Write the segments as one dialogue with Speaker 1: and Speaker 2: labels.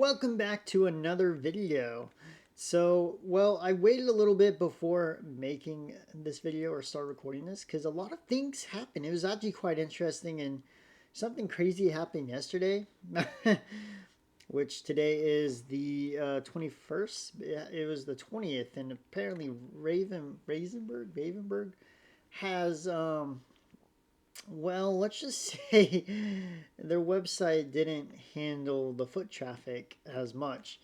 Speaker 1: Welcome back to another video. Well, I waited a little bit before making this video or start recording this because a lot of things happened. It was actually quite interesting, and something crazy happened yesterday, which today is the 21st. It was the 20th, and apparently Ravenberg has well, let's just say their website didn't handle the foot traffic as much.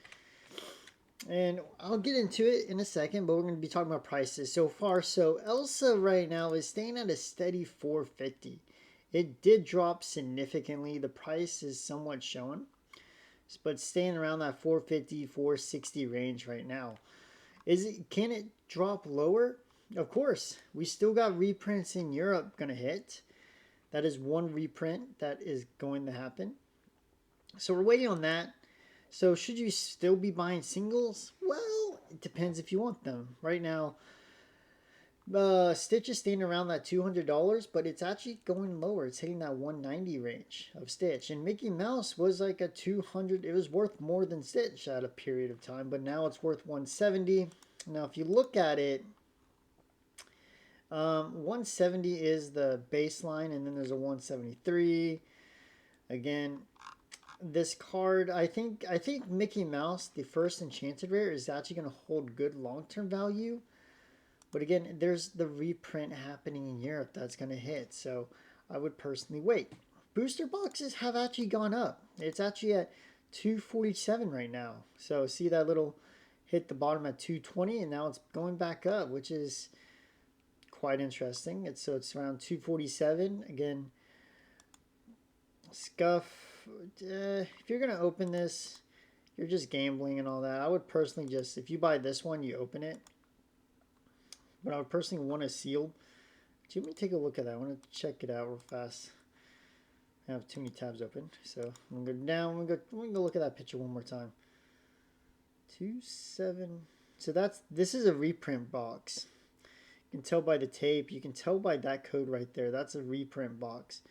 Speaker 1: And I'll get into it in a second, but we're going to be talking about prices so far. So Elsa right now is staying at a steady 450. It did drop significantly. The price is somewhat shown, but staying around that 450, 460 range right now. Can it drop lower? Of course. We still got reprints in Europe going to hit. That is one reprint that is going to happen. So we're waiting on that. So should you still be buying singles? Well, it depends if you want them. Right now, Stitch is staying around that $200, but it's actually going lower. It's hitting that 190 range of Stitch. And Mickey Mouse was like a 200. It was worth more than Stitch at a period of time, but now it's worth 170. Now, if you look at it, 170 is the baseline, and then there's a 173. Again, this card, I think Mickey Mouse, the first Enchanted Rare, is actually going to hold good long-term value. But again, there's the reprint happening in Europe that's going to hit, so I would personally wait. Booster boxes have actually gone up. It's actually at 247 right now. So see that little hit the bottom at 220, and now it's going back up, which is quite interesting. It's around 247 again. Scuff. If you're gonna open this, you're just gambling and all that. I would personally just, if you buy this one, you open it. But I would personally want a sealed. Let me take a look at that. I want to check it out real fast. I have too many tabs open, so I'm gonna go down. I'm gonna go look at that picture one more time. 27. So this is a reprint box. You can tell by the tape. You can tell by that code right there. That's a reprint box.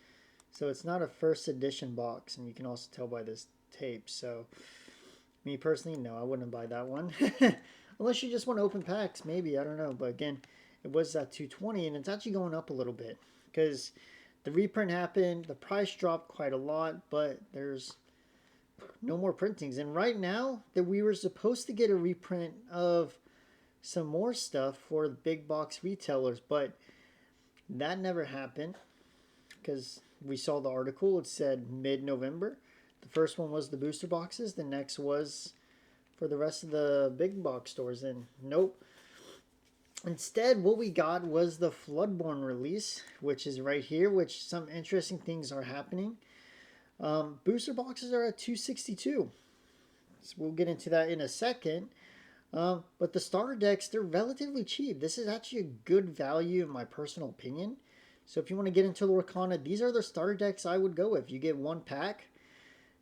Speaker 1: So it's not a first edition box, and you can also tell by this tape. So me personally, no, I wouldn't buy that one. Unless you just want to open packs, maybe, I don't know. But again, it was at 220, and it's actually going up a little bit because the reprint happened. The price dropped quite a lot, but there's no more printings. And right now, that we were supposed to get a reprint of some more stuff for the big box retailers, but that never happened because we saw the article. It said mid-November. The first one was the booster boxes. The next was for the rest of the big box stores. And nope. Instead, what we got was the Floodborn release, which is right here, which some interesting things are happening. Booster boxes are at 262. So we'll get into that in a second. But the starter decks, they're relatively cheap. This is actually a good value in my personal opinion. So if you want to get into Lorcana, these are the starter decks I would go with. You get one pack.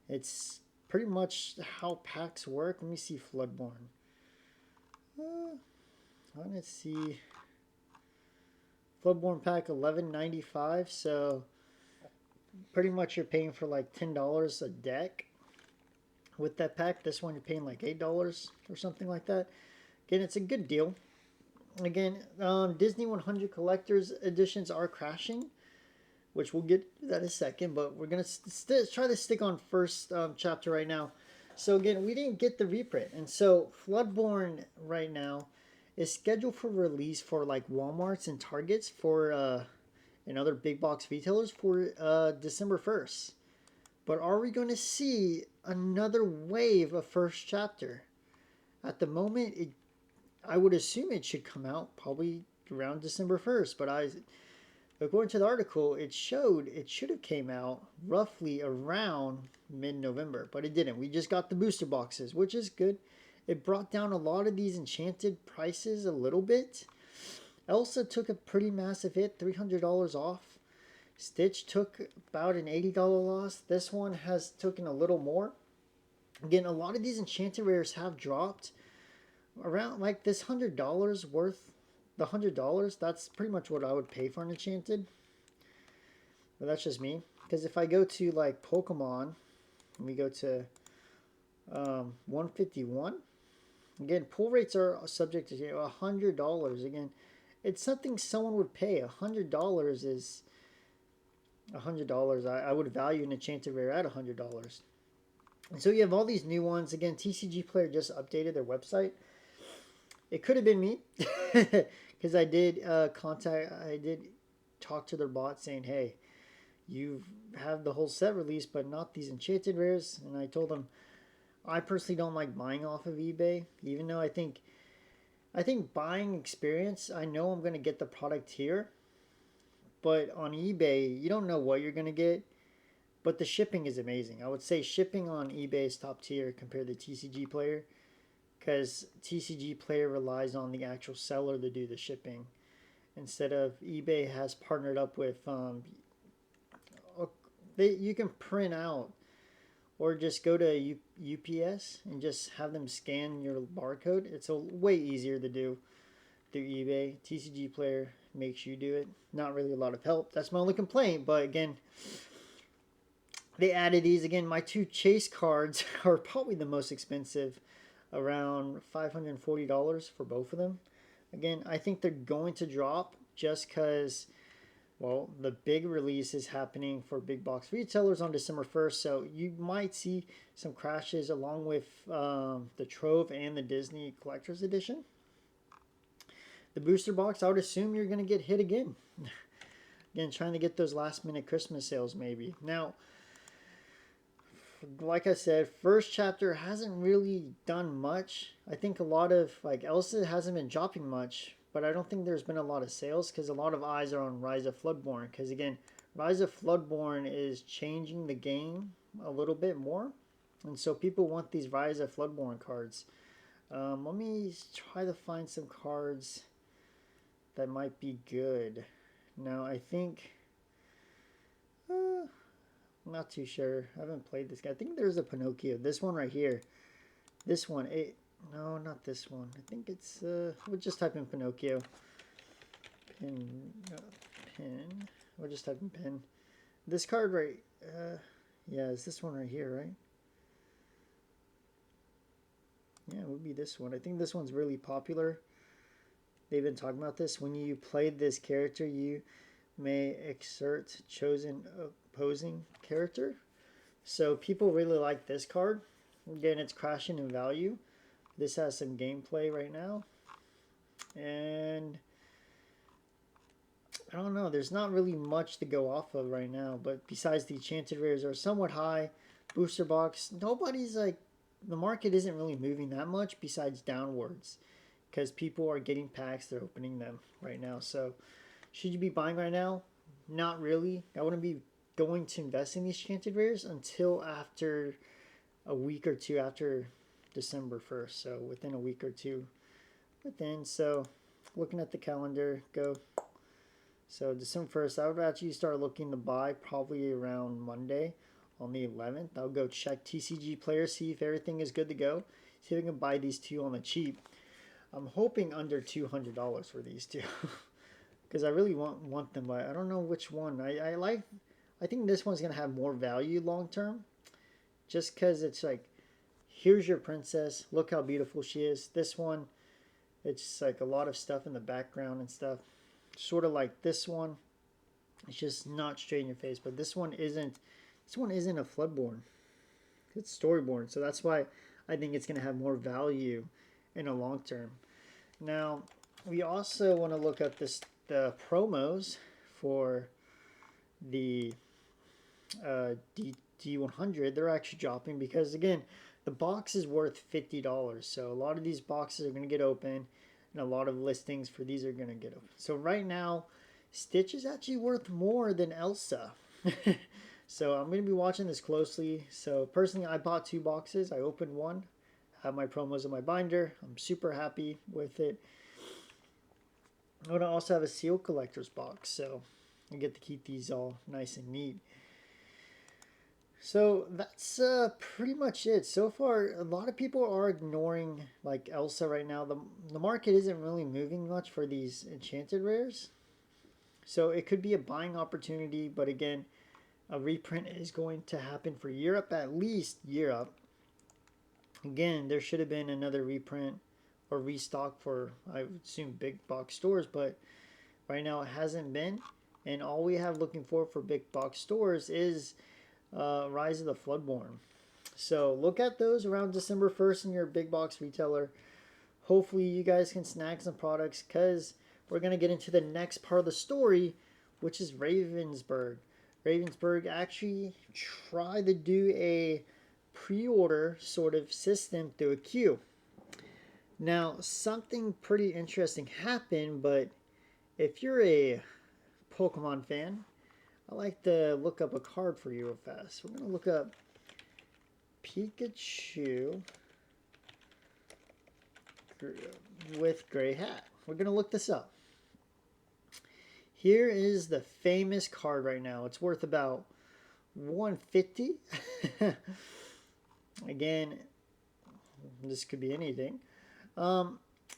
Speaker 1: It's pretty much how packs work. Let me see Floodborn. Let's see. Floodborn pack $11.95. So pretty much you're paying for like $10 a deck. With that pack, this one you're paying like $8 or something like that. Again, it's a good deal. Again, Disney 100 Collector's Editions are crashing, which we'll get to that in a second, but we're going to try to stick on first chapter right now. So again, we didn't get the reprint, and so Floodborn right now is scheduled for release for like Walmarts and Targets for and other big box retailers for December 1st. But are we going to see another wave of first chapter? At the moment, I would assume it should come out probably around December 1st. But according to the article, it showed it should have came out roughly around mid-November. But it didn't. We just got the booster boxes, which is good. It brought down a lot of these enchanted prices a little bit. Elsa took a pretty massive hit, $300 off. Stitch took about an $80 loss. This one has taken a little more. Again, a lot of these enchanted rares have dropped around like this $100 worth. The $100, that's pretty much what I would pay for an enchanted. But that's just me. Because if I go to like Pokemon, we go to 151. Again, pull rates are subject to $100. Again, it's something someone would pay. $100 is $100. I would value an enchanted rare at $100. And so you have all these new ones. Again, TCG Player just updated their website. It could have been me because I did I did talk to their bot saying, hey, you have the whole set released, but not these enchanted rares. And I told them I personally don't like buying off of eBay, even though I think buying experience. I know I'm gonna get the product here, but on eBay you don't know what you're gonna get. But the shipping is amazing. I would say shipping on eBay is top tier compared to TCG Player, because TCG Player relies on the actual seller to do the shipping instead of eBay has partnered up with you can print out or just go to UPS and just have them scan your barcode. It's a way easier to do through eBay. TCG Player makes you do it. Not really a lot of help. That's my only complaint. But again, they added these. Again, my two chase cards are probably the most expensive, around $540 for both of them. Again, I think they're going to drop just because, well, the big release is happening for big box retailers on December 1st. So you might see some crashes along with the Trove and the Disney Collector's Edition. The booster box, I would assume you're going to get hit again. Again, trying to get those last minute Christmas sales maybe. Now, like I said, first chapter hasn't really done much. I think a lot of, like, Elsa hasn't been dropping much, but I don't think there's been a lot of sales because a lot of eyes are on Rise of Floodborn. Because again, Rise of Floodborn is changing the game a little bit more, and so people want these Rise of Floodborn cards. Let me try to find some cards that might be good. Now, I think... I'm not too sure. I haven't played this guy. I think there's a Pinocchio. This one right here. This one. No, not this one. I think it's... we'll just type in Pinocchio. Pin. We'll just type in pin. This card right... yeah, it's this one right here, right? Yeah, it would be this one. I think this one's really popular. They've been talking about this. When you play this character, you may exert chosen opposing character. So people really like this card. Again, it's crashing in value. This has some gameplay right now. And I don't know. There's not really much to go off of right now. But besides the enchanted rares are somewhat high. Booster box. Nobody's like... The market isn't really moving that much besides downwards. Because people are getting packs. They're opening them right now. So should you be buying right now? Not really. I wouldn't be going to invest in these enchanted rares until after a week or two after December 1st. So within a week or two. So looking at the calendar, go. So December 1st, I would actually start looking to buy probably around Monday on the 11th. I'll go check TCG Player, see if everything is good to go. See if I can buy these two on the cheap. I'm hoping under $200 for these two. Because I really want them, but I don't know which one. I think this one's going to have more value long term. Just because it's like, here's your princess. Look how beautiful she is. This one, it's like a lot of stuff in the background and stuff. Sort of like this one. It's just not straight in your face. But this one isn't. This one isn't a Floodborn. It's Storyborn. So that's why I think it's going to have more value in the long term. Now, we also want to look at the promos for the D100. They're actually dropping because, again, the box is worth $50. So a lot of these boxes are going to get open, and a lot of listings for these are going to get open. So right now, Stitch is actually worth more than Elsa. So I'm going to be watching this closely. So personally, I bought 2 boxes. I opened one. Have my promos in my binder. I'm super happy with it. I'm going to also have a seal collector's box, so I get to keep these all nice and neat. So that's pretty much it. So far, a lot of people are ignoring like Elsa right now. The market isn't really moving much for these enchanted rares. So it could be a buying opportunity, but again, a reprint is going to happen for Europe, at least Europe. Again, there should have been another reprint or restock for, I would assume, big box stores, but right now it hasn't been. And all we have looking for big box stores is Rise of the Floodborn. So look at those around December 1st in your big box retailer. Hopefully you guys can snag some products because we're going to get into the next part of the story, which is Ravensburg. Ravensburg actually tried to do a pre-order sort of system through a queue. Now, something pretty interesting happened, but if you're a Pokemon fan, I like to look up a card for you real fast. We're going to look up Pikachu with gray hat. We're going to look this up. Here is the famous card right now. It's worth about $150. Again, this could be anything.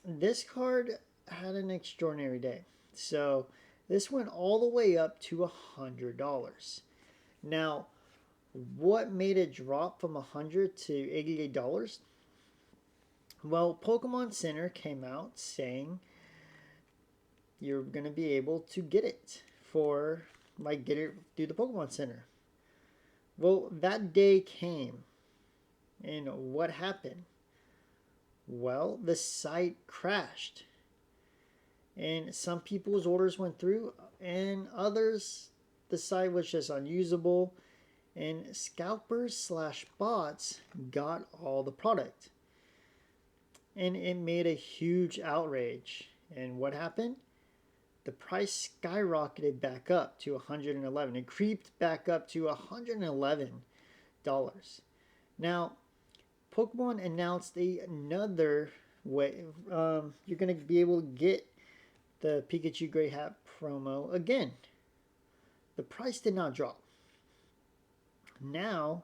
Speaker 1: This card had an extraordinary day. So this went all the way up to $100. Now, what made it drop from $100 to $88? Well, Pokemon Center came out saying you're going to be able to get it for, like, get it through the Pokemon Center. Well, that day came. And what happened? Well, the site crashed. And some people's orders went through, and others, the site was just unusable. And scalpers / bots got all the product. And it made a huge outrage. And what happened? The price skyrocketed back up to $111. It creeped back up to $111. Now, Pokemon announced another way. You're going to be able to get the Pikachu Gray Hat promo again. The price did not drop. Now,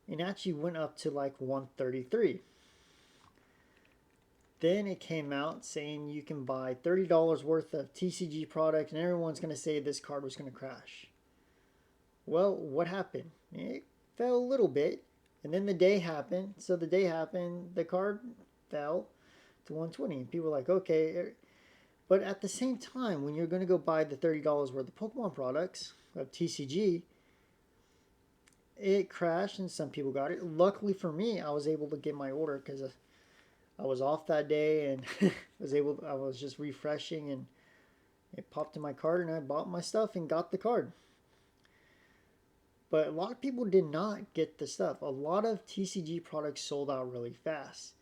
Speaker 1: it actually went up to like $133. Then it came out saying you can buy $30 worth of TCG product, and everyone's going to say this card was going to crash. Well, what happened? It fell a little bit, and then the day happened. So the day happened, the card fell to $120. And people were like, okay. But at the same time, when you're going to go buy the $30 worth of Pokemon products of TCG, it crashed and some people got it. Luckily for me, I was able to get my order because I was off that day and I was just refreshing, and it popped in my cart and I bought my stuff and got the card. But a lot of people did not get the stuff. A lot of TCG products sold out really fast.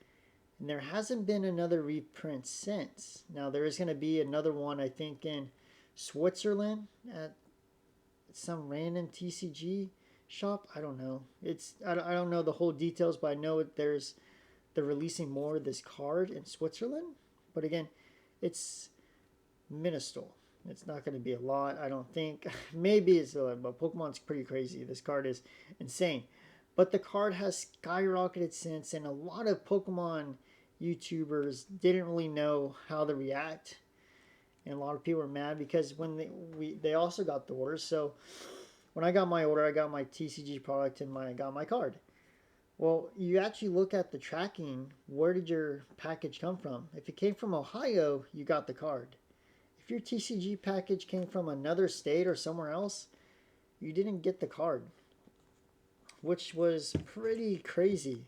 Speaker 1: And there hasn't been another reprint since. Now there is going to be another one, I think, in Switzerland at some random TCG shop. I don't know. I don't know the whole details, but I know they're releasing more of this card in Switzerland. But again, it's minuscule. It's not going to be a lot, I don't think. Maybe it's a lot, but Pokemon's pretty crazy. This card is insane. But the card has skyrocketed since, and a lot of Pokemon YouTubers didn't really know how to react. And a lot of people were mad because when they also got the order. So when I got my order, I got my TCG product and I got my card. Well, you actually look at the tracking. Where did your package come from? If it came from Ohio, you got the card. If your TCG package came from another state or somewhere else, you didn't get the card, which was pretty crazy.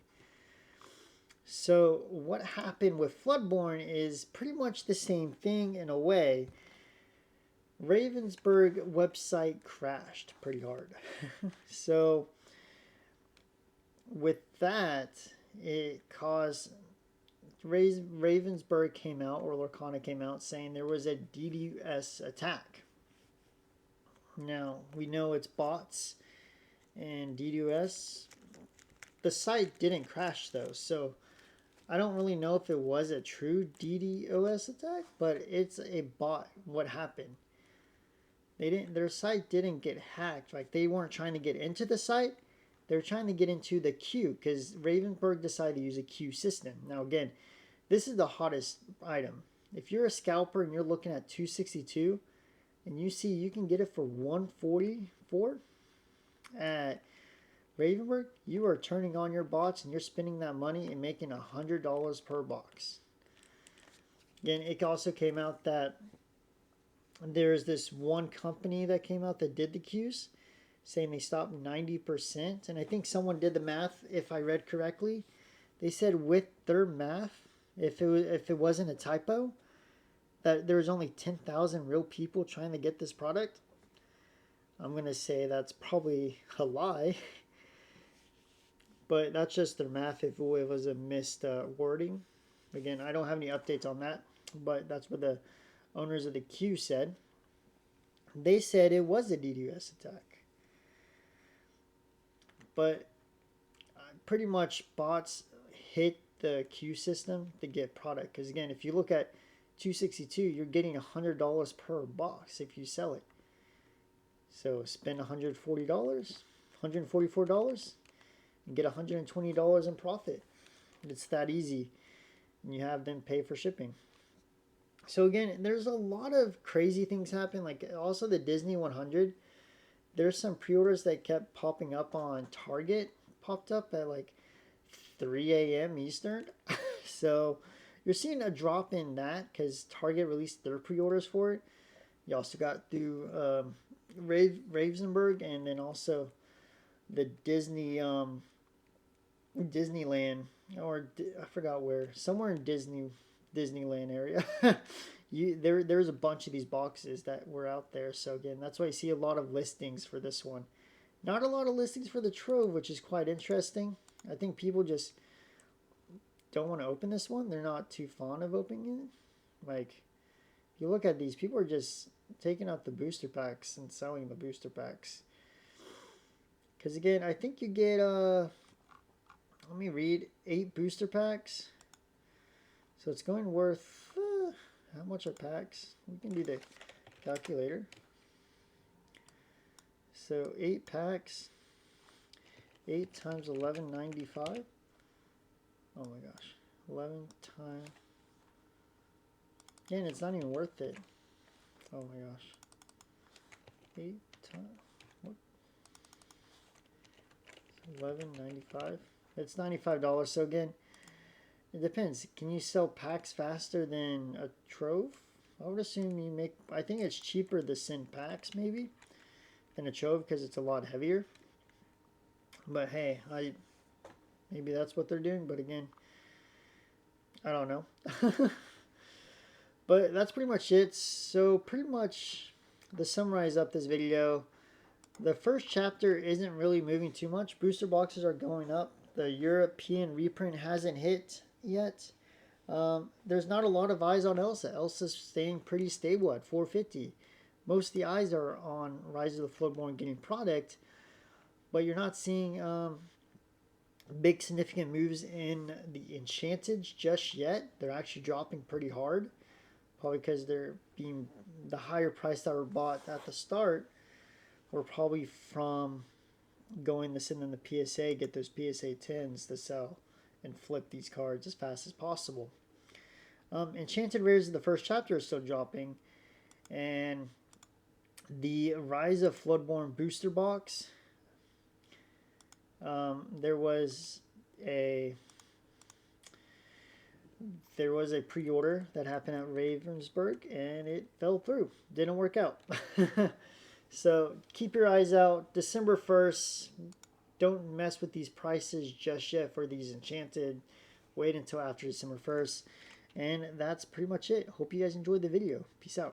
Speaker 1: So what happened with Floodborn is pretty much the same thing in a way. Ravensburg website crashed pretty hard. So with that, it caused Ravensburg came out, or Lorcana came out, saying there was a DDoS attack. Now, we know it's bots and DDoS. The site didn't crash though, so I don't really know if it was a true DDoS attack, but it's a bot. What happened? Their site didn't get hacked. Like, they weren't trying to get into the site. They were trying to get into the queue because Ravensburg decided to use a queue system. Now, again, this is the hottest item. If you're a scalper and you're looking at 262 and you see you can get it for 144 at Ravenberg, you are turning on your bots and you're spending that money and making $100 per box. Again, it also came out that there's this one company that came out that did the queues, saying they stopped 90%. And I think someone did the math, if I read correctly. They said with their math, if it wasn't a typo, that there was only 10,000 real people trying to get this product. I'm going to say that's probably a lie. But that's just their math if it was a missed wording. Again, I don't have any updates on that, but that's what the owners of the queue said. They said it was a DDoS attack. But pretty much bots hit the queue system to get product. Because again, if you look at 262, you're getting $100 per box if you sell it. So spend $140, $144, and get $120 in profit. It's that easy. And you have them pay for shipping. So again, there's a lot of crazy things happen. Like also the Disney 100. There's some pre-orders that kept popping up on Target. Popped up at like 3 a.m. Eastern. So you're seeing a drop in that because Target released their pre-orders for it. You also got through Ravensburg and then also the Disney Disneyland, or I forgot where, somewhere in Disneyland area. There's a bunch of these boxes that were out there. So again, that's why you see a lot of listings for this one. Not a lot of listings for the Trove, which is quite interesting. I think people just don't want to open this one. They're not too fond of opening it. Like, you look at these, people are just taking out the booster packs and selling the booster packs. Because again, I think you get, let me read, 8 booster packs. So it's going worth, how much are packs? We can do the calculator. So 8 packs, 8 times 11.95. Oh my gosh, 11 times. Again, it's not even worth it. Oh my gosh. 8 times, what? 11.95. It's $95. So again, it depends. Can you sell packs faster than a Trove? I would assume you make, I think it's cheaper to send packs maybe than a Trove because it's a lot heavier. But hey, maybe that's what they're doing. But again, I don't know. But that's pretty much it. So pretty much to summarize up this video, the first chapter isn't really moving too much. Booster boxes are going up. The European reprint hasn't hit yet. There's not a lot of eyes on Elsa. Elsa's staying pretty stable at 450. Most of the eyes are on Rise of the Floodborn getting product, but you're not seeing big significant moves in the Enchanted just yet. They're actually dropping pretty hard, probably because they're being the higher price that were bought at the start were probably from going to send them the PSA, get those PSA 10s to sell and flip these cards as fast as possible. Enchanted Rares of the first chapter is still dropping, and the Rise of Floodborn booster box, there was a pre-order that happened at Ravensburg and it fell through. Didn't work out. So keep your eyes out. December 1st. Don't mess with these prices just yet for these Enchanted. Wait until after December 1st. And that's pretty much it. Hope you guys enjoyed the video. Peace out.